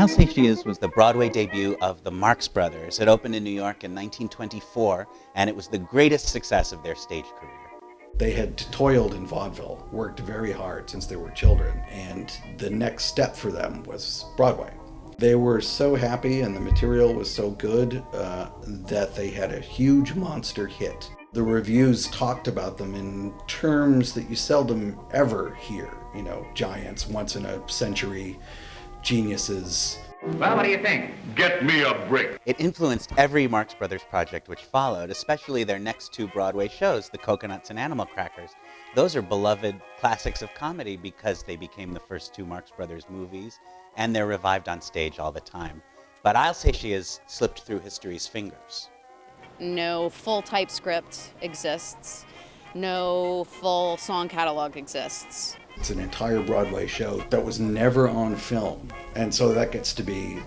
I'll Say She Is was the Broadway debut of the Marx Brothers. It opened in New York in 1924, and it was the greatest success of their stage career. They had toiled in vaudeville, worked very hard since they were children, and the next step for them was Broadway. They were so happy and the material was so good that they had a huge monster hit. The reviews talked about them in terms that you seldom ever hear. You know, giants, once in a century, geniuses. Well, what do you think? Get me a brick. It influenced every Marx Brothers project which followed, especially their next two Broadway shows, The Coconuts and Animal Crackers. Those are beloved classics of comedy because they became the first two Marx Brothers movies, and they're revived on stage all the time. But I'll Say She Is slipped through history's fingers. No full type script exists. No full song catalog exists. It's an entire Broadway show that was never on film. And so that gets to be,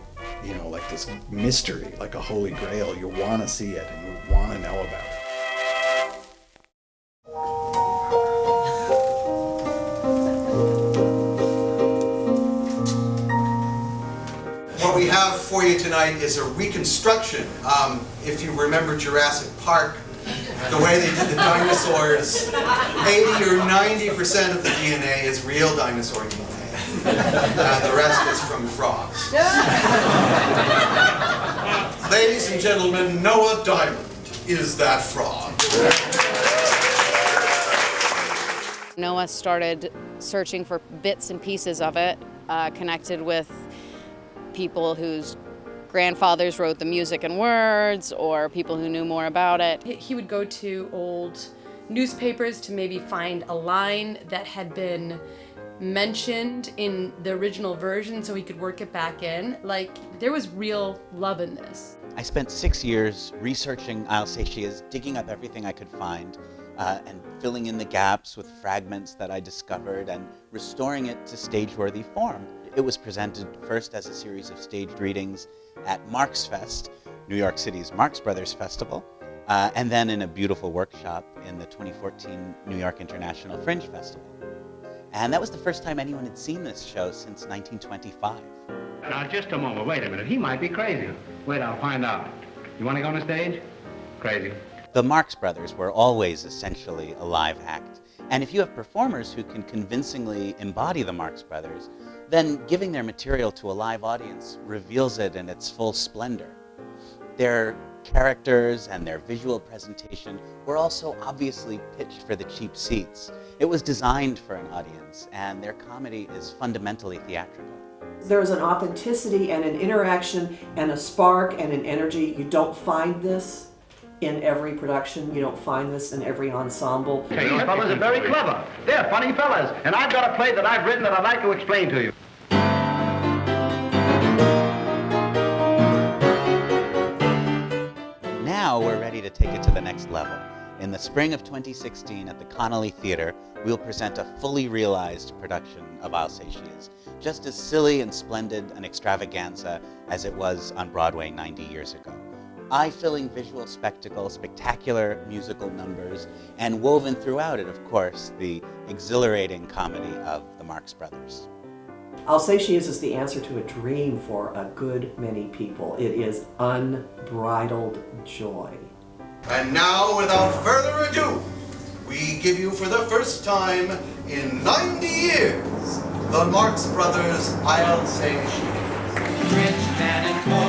you know, like this mystery, like a holy grail. You want to see it and you want to know about it. What we have for you tonight is a reconstruction. If you remember Jurassic Park, the way they did the dinosaurs, 80 or 90% of the DNA is real dinosaur DNA, and the rest is from frogs. Ladies and gentlemen, Noah Diamond is that frog. Noah started searching for bits and pieces of it, connected with people whose grandfathers wrote the music and words, or people who knew more about it. He would go to old newspapers to maybe find a line that had been mentioned in the original version so he could work it back in. Like, there was real love in this. I spent 6 years researching I'll Say She Is, digging up everything I could find, and filling in the gaps with fragments that I discovered and restoring it to stage-worthy form. It was presented first as a series of staged readings at MarxFest, New York City's Marx Brothers Festival, and then in a beautiful workshop in the 2014 New York International Fringe Festival. And that was the first time anyone had seen this show since 1925. Now, just a moment. Wait a minute. He might be crazy. Wait, I'll find out. You want to go on the stage? Crazy. The Marx Brothers were always essentially a live act. And if you have performers who can convincingly embody the Marx Brothers, then giving their material to a live audience reveals it in its full splendor. Their characters and their visual presentation were also obviously pitched for the cheap seats. It was designed for an audience, and their comedy is fundamentally theatrical. There's an authenticity and an interaction and a spark and an energy. You don't find this in every production. You don't find this in every ensemble. Hey, these fellas are very clever. They're funny fellas. And I've got a play that I've written that I'd like to explain to you. Now we're ready to take it to the next level. In the spring of 2016 at the Connolly Theater, we'll present a fully realized production of I'll Say She Is, just as silly and splendid an extravaganza as it was on Broadway 90 years ago. Eye-filling visual spectacle, spectacular musical numbers, and woven throughout it, of course, the exhilarating comedy of the Marx Brothers. I'll Say She Is the answer to a dream for a good many people. It is unbridled joy. And now, without further ado, we give you for the first time in 90 years, the Marx Brothers' I'll Say She Is. Rich man and poor